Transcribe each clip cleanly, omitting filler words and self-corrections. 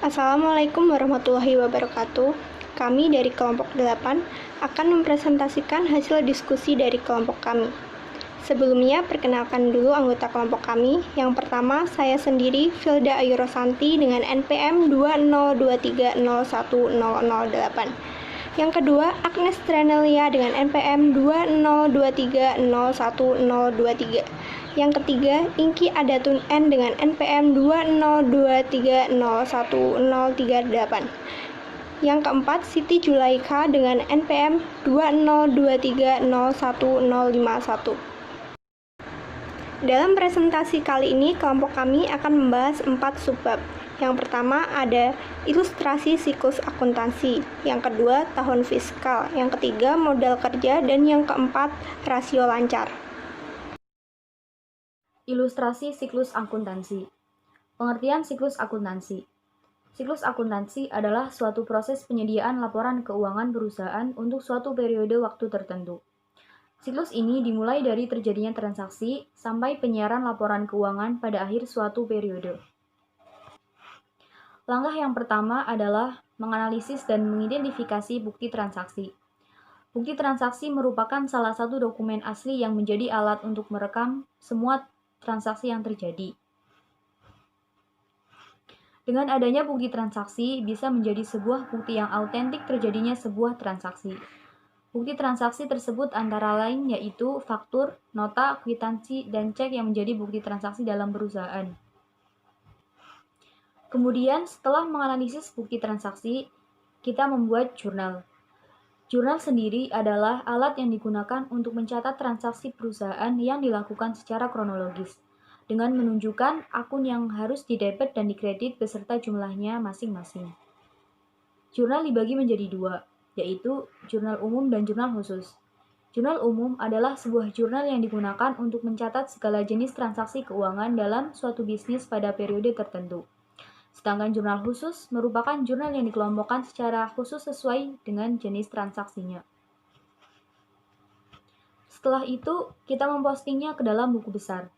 Assalamualaikum warahmatullahi wabarakatuh. Kami dari kelompok 8 akan mempresentasikan hasil diskusi dari kelompok kami. Sebelumnya, perkenalkan dulu anggota kelompok kami. Yang pertama, saya sendiri, Filda Ayu Rosanti dengan NPM 202301008. Yang kedua, Agnes Trenelia dengan NPM 202301023. Yang ketiga, Ingki Adatun N dengan NPM 202301038. Yang keempat, Siti Julaika dengan NPM 202301051. Dalam presentasi kali ini, kelompok kami akan membahas 4 subbab. Yang pertama ada ilustrasi siklus akuntansi, yang kedua tahun fiskal, yang ketiga modal kerja, dan yang keempat rasio lancar. Ilustrasi siklus akuntansi. Pengertian siklus akuntansi. Siklus akuntansi adalah suatu proses penyediaan laporan keuangan perusahaan untuk suatu periode waktu tertentu. Siklus ini dimulai dari terjadinya transaksi sampai penyiaran laporan keuangan pada akhir suatu periode. Langkah yang pertama adalah menganalisis dan mengidentifikasi bukti transaksi. Bukti transaksi merupakan salah satu dokumen asli yang menjadi alat untuk merekam semua transaksi yang terjadi. Dengan adanya bukti transaksi bisa menjadi sebuah bukti yang autentik terjadinya sebuah transaksi. Bukti transaksi tersebut antara lain yaitu faktur, nota, kwitansi, dan cek yang menjadi bukti transaksi dalam perusahaan. Kemudian setelah menganalisis bukti transaksi, kita membuat jurnal. Jurnal sendiri adalah alat yang digunakan untuk mencatat transaksi perusahaan yang dilakukan secara kronologis, dengan menunjukkan akun yang harus didebet dan dikredit beserta jumlahnya masing-masing. Jurnal dibagi menjadi dua, yaitu jurnal umum dan jurnal khusus. Jurnal umum adalah sebuah jurnal yang digunakan untuk mencatat segala jenis transaksi keuangan dalam suatu bisnis pada periode tertentu. Sedangkan jurnal khusus merupakan jurnal yang dikelompokkan secara khusus sesuai dengan jenis transaksinya. Setelah itu, kita mempostingnya ke dalam buku besar.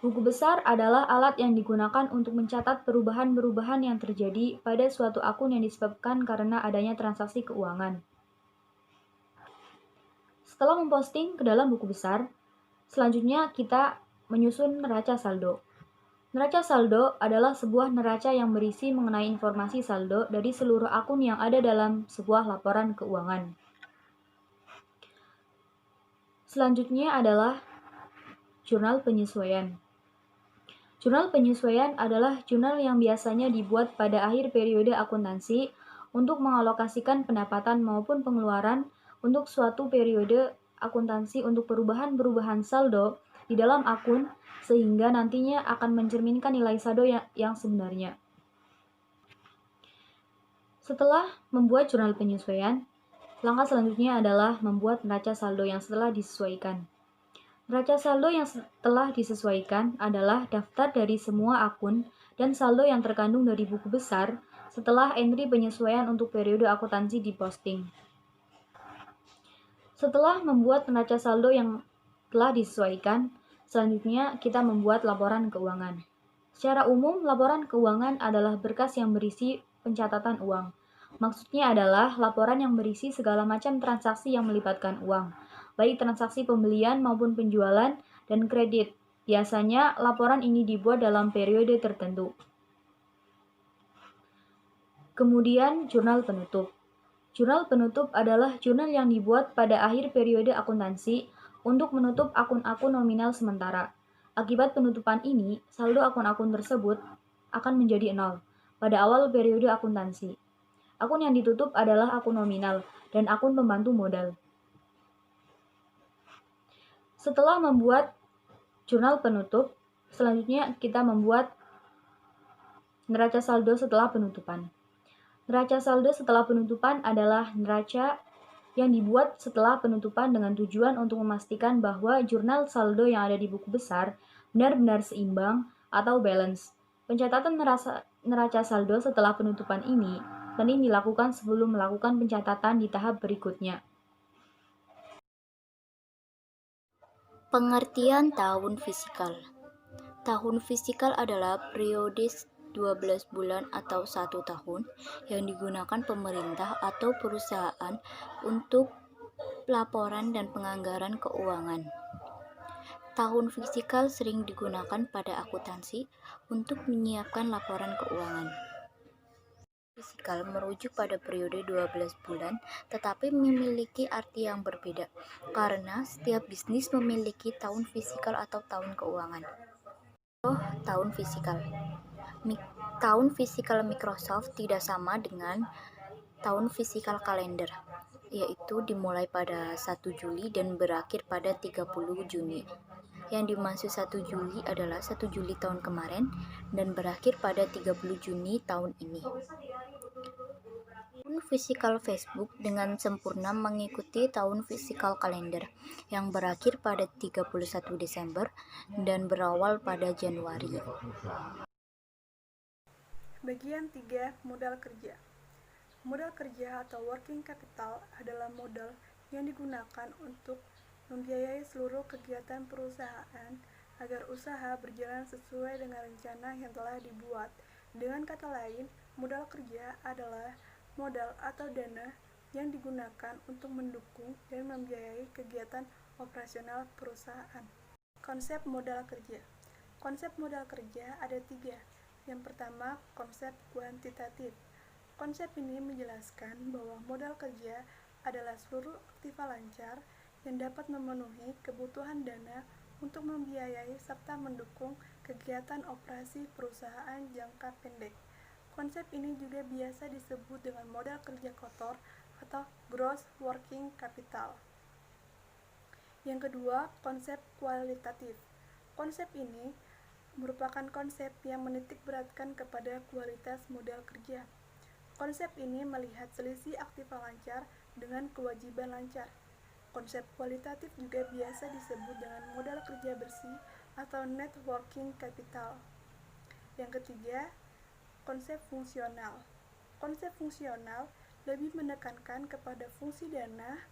Buku besar adalah alat yang digunakan untuk mencatat perubahan-perubahan yang terjadi pada suatu akun yang disebabkan karena adanya transaksi keuangan. Setelah memposting ke dalam buku besar, selanjutnya kita menyusun neraca saldo. Neraca saldo adalah sebuah neraca yang berisi mengenai informasi saldo dari seluruh akun yang ada dalam sebuah laporan keuangan. Selanjutnya adalah jurnal penyesuaian. Jurnal penyesuaian adalah jurnal yang biasanya dibuat pada akhir periode akuntansi untuk mengalokasikan pendapatan maupun pengeluaran untuk suatu periode akuntansi untuk perubahan-perubahan saldo di dalam akun sehingga nantinya akan mencerminkan nilai saldo yang sebenarnya. Setelah membuat jurnal penyesuaian, langkah selanjutnya adalah membuat neraca saldo yang setelah disesuaikan. Neraca saldo yang telah disesuaikan adalah daftar dari semua akun dan saldo yang terkandung dari buku besar setelah entry penyesuaian untuk periode akuntansi diposting. Setelah membuat neraca saldo yang telah disesuaikan, selanjutnya kita membuat laporan keuangan. Secara umum, laporan keuangan adalah berkas yang berisi pencatatan uang. Maksudnya adalah laporan yang berisi segala macam transaksi yang melibatkan uang, baik transaksi pembelian maupun penjualan dan kredit. Biasanya, laporan ini dibuat dalam periode tertentu. Kemudian, jurnal penutup. Jurnal penutup adalah jurnal yang dibuat pada akhir periode akuntansi untuk menutup akun-akun nominal sementara. Akibat penutupan ini, saldo akun-akun tersebut akan menjadi 0 pada awal periode akuntansi. Akun yang ditutup adalah akun nominal dan akun pembantu modal. Setelah membuat jurnal penutup, selanjutnya kita membuat neraca saldo setelah penutupan. Neraca saldo setelah penutupan adalah neraca yang dibuat setelah penutupan dengan tujuan untuk memastikan bahwa jurnal saldo yang ada di buku besar benar-benar seimbang atau balance. Pencatatan neraca saldo setelah penutupan ini penting dilakukan sebelum melakukan pencatatan di tahap berikutnya. Pengertian tahun fiskal. Tahun fiskal adalah periode 12 bulan atau 1 tahun yang digunakan pemerintah atau perusahaan untuk laporan dan penganggaran keuangan. Tahun fisikal sering digunakan pada akuntansi untuk menyiapkan laporan keuangan. Fisikal merujuk pada periode 12 bulan, tetapi memiliki arti yang berbeda, karena setiap bisnis memiliki tahun fisikal atau tahun keuangan. Tahun fisikal. Tahun fisikal Microsoft tidak sama dengan tahun fisikal kalender, yaitu dimulai pada 1 Juli dan berakhir pada 30 Juni. Yang dimaksud 1 Juli adalah 1 Juli tahun kemarin dan berakhir pada 30 Juni tahun ini. Tahun fisikal Facebook dengan sempurna mengikuti tahun fisikal kalender yang berakhir pada 31 Desember dan berawal pada Januari. Bagian 3. Modal kerja. Modal kerja atau working capital adalah modal yang digunakan untuk membiayai seluruh kegiatan perusahaan agar usaha berjalan sesuai dengan rencana yang telah dibuat. Dengan kata lain, modal kerja adalah modal atau dana yang digunakan untuk mendukung dan membiayai kegiatan operasional perusahaan. Konsep modal kerja. Konsep modal kerja ada 3. Yang pertama, konsep kuantitatif. Konsep ini menjelaskan bahwa modal kerja adalah seluruh aktiva lancar yang dapat memenuhi kebutuhan dana untuk membiayai serta mendukung kegiatan operasi perusahaan jangka pendek. Konsep ini juga biasa disebut dengan modal kerja kotor atau gross working capital. Yang kedua, konsep kualitatif. Konsep ini merupakan konsep yang menitik beratkan kepada kualitas modal kerja. Konsep ini melihat selisih aktiva lancar dengan kewajiban lancar. Konsep kualitatif juga biasa disebut dengan modal kerja bersih atau net working capital. Yang ketiga, konsep fungsional. Konsep fungsional lebih menekankan kepada fungsi dana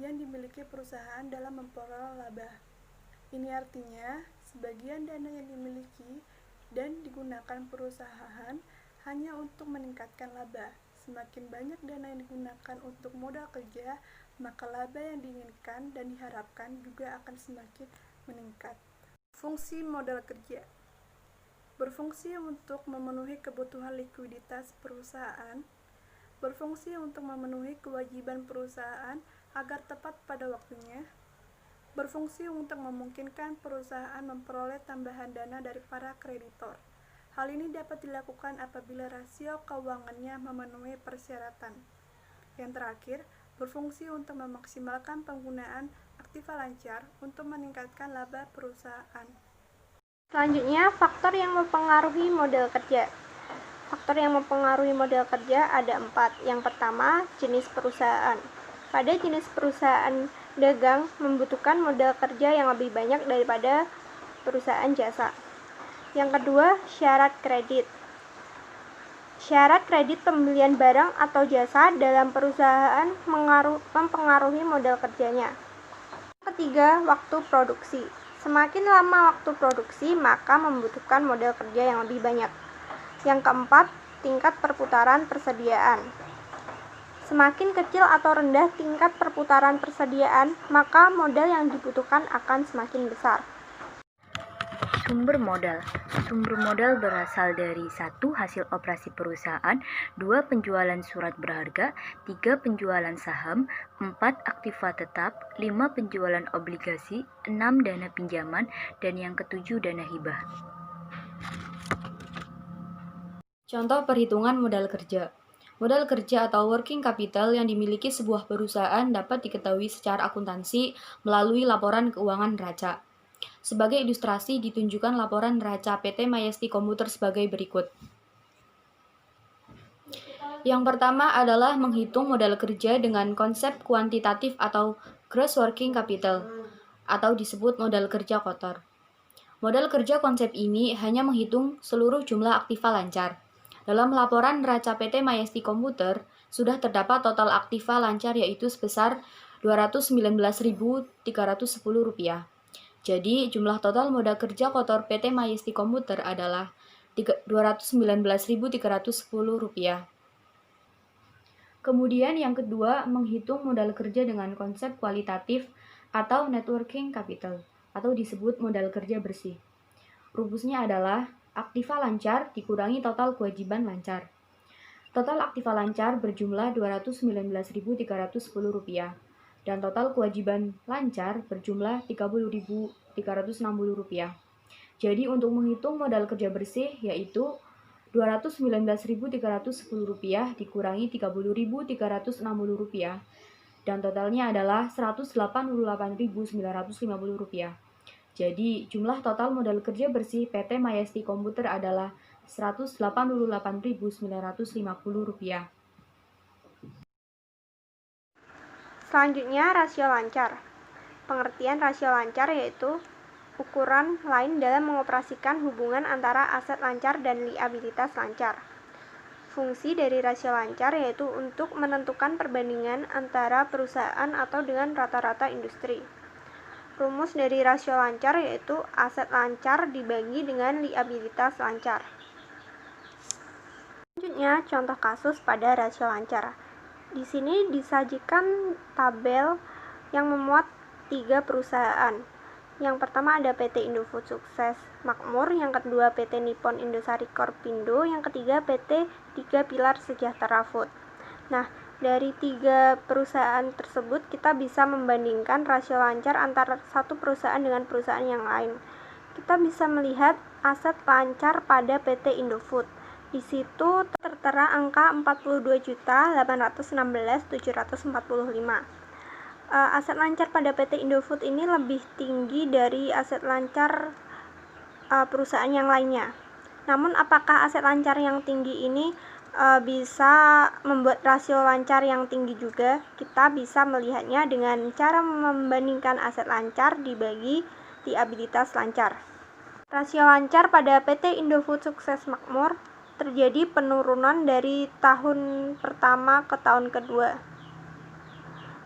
yang dimiliki perusahaan dalam memperoleh laba. Ini artinya, sebagian dana yang dimiliki dan digunakan perusahaan hanya untuk meningkatkan laba. Semakin banyak dana yang digunakan untuk modal kerja, maka laba yang diinginkan dan diharapkan juga akan semakin meningkat. Fungsi modal kerja berfungsi untuk memenuhi kebutuhan likuiditas perusahaan, berfungsi untuk memenuhi kewajiban perusahaan agar tepat pada waktunya, berfungsi untuk memungkinkan perusahaan memperoleh tambahan dana dari para kreditor. Hal ini dapat dilakukan apabila rasio keuangannya memenuhi persyaratan. Yang terakhir, berfungsi untuk memaksimalkan penggunaan aktiva lancar untuk meningkatkan laba perusahaan. Selanjutnya, faktor yang mempengaruhi modal kerja. Faktor yang mempengaruhi modal kerja ada 4. Yang pertama, jenis perusahaan. Pada jenis perusahaan dagang membutuhkan modal kerja yang lebih banyak daripada perusahaan jasa. Yang kedua, syarat kredit. Syarat kredit pembelian barang atau jasa dalam perusahaan mempengaruhi modal kerjanya. Yang ketiga, waktu produksi. Semakin lama waktu produksi, maka membutuhkan modal kerja yang lebih banyak. Yang keempat, tingkat perputaran persediaan. Semakin kecil atau rendah tingkat perputaran persediaan, maka modal yang dibutuhkan akan semakin besar. Sumber modal. Sumber modal berasal dari 1. Hasil operasi perusahaan, 2. Penjualan surat berharga, 3. Penjualan saham, 4. Aktiva tetap, 5. Penjualan obligasi, 6. Dana pinjaman, dan yang ke-7 dana hibah. Contoh perhitungan modal kerja. Modal kerja atau working capital yang dimiliki sebuah perusahaan dapat diketahui secara akuntansi melalui laporan keuangan neraca. Sebagai ilustrasi ditunjukkan laporan neraca PT Mayesti Komuter sebagai berikut. Yang pertama adalah menghitung modal kerja dengan konsep kuantitatif atau gross working capital, atau disebut modal kerja kotor. Modal kerja konsep ini hanya menghitung seluruh jumlah aktiva lancar. Dalam laporan neraca PT Mayesti Komuter, sudah terdapat total aktiva lancar yaitu sebesar Rp219.310. Jadi, jumlah total modal kerja kotor PT Mayesti Komuter adalah Rp219.310. Kemudian yang kedua, menghitung modal kerja dengan konsep kualitatif atau networking capital, atau disebut modal kerja bersih. Rumusnya adalah aktiva lancar dikurangi total kewajiban lancar. Total aktiva lancar berjumlah Rp219.310 dan total kewajiban lancar berjumlah Rp30.360. Jadi untuk menghitung modal kerja bersih yaitu Rp219.310 dikurangi Rp30.360 dan totalnya adalah Rp188.950. Jadi jumlah total modal kerja bersih PT Mayasti Komputer adalah Rp188.950. Selanjutnya, rasio lancar. Pengertian rasio lancar yaitu ukuran lain dalam mengoperasikan hubungan antara aset lancar dan liabilitas lancar. Fungsi dari rasio lancar yaitu untuk menentukan perbandingan antara perusahaan atau dengan rata-rata industri. Rumus dari rasio lancar yaitu aset lancar dibagi dengan liabilitas lancar. Selanjutnya, contoh kasus pada rasio lancar. Di sini disajikan tabel yang memuat 3 perusahaan. Yang pertama ada PT Indofood Sukses Makmur, yang kedua PT Nippon Indosari Korpindo, yang ketiga PT 3 Pilar Sejahtera Food. Nah, dari 3 perusahaan tersebut kita bisa membandingkan rasio lancar antara satu perusahaan dengan perusahaan yang lain. Kita bisa melihat aset lancar pada PT Indofood. Di situ tertera angka 42.816.745. Aset lancar pada PT Indofood ini lebih tinggi dari aset lancar perusahaan yang lainnya. Namun apakah aset lancar yang tinggi ini bisa membuat rasio lancar yang tinggi juga? Kita bisa melihatnya dengan cara membandingkan aset lancar dibagi liabilitas lancar. Rasio lancar pada PT Indofood Sukses Makmur terjadi penurunan dari tahun pertama ke tahun kedua.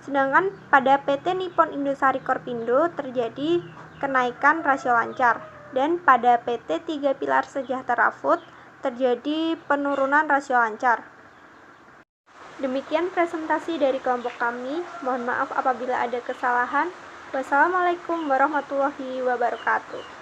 Sedangkan pada PT Nippon Indosari Korpindo terjadi kenaikan rasio lancar, dan pada PT 3 Pilar Sejahtera Food terjadi penurunan rasio lancar. Demikian presentasi dari kelompok kami. Mohon maaf apabila ada kesalahan. Wassalamualaikum warahmatullahi wabarakatuh.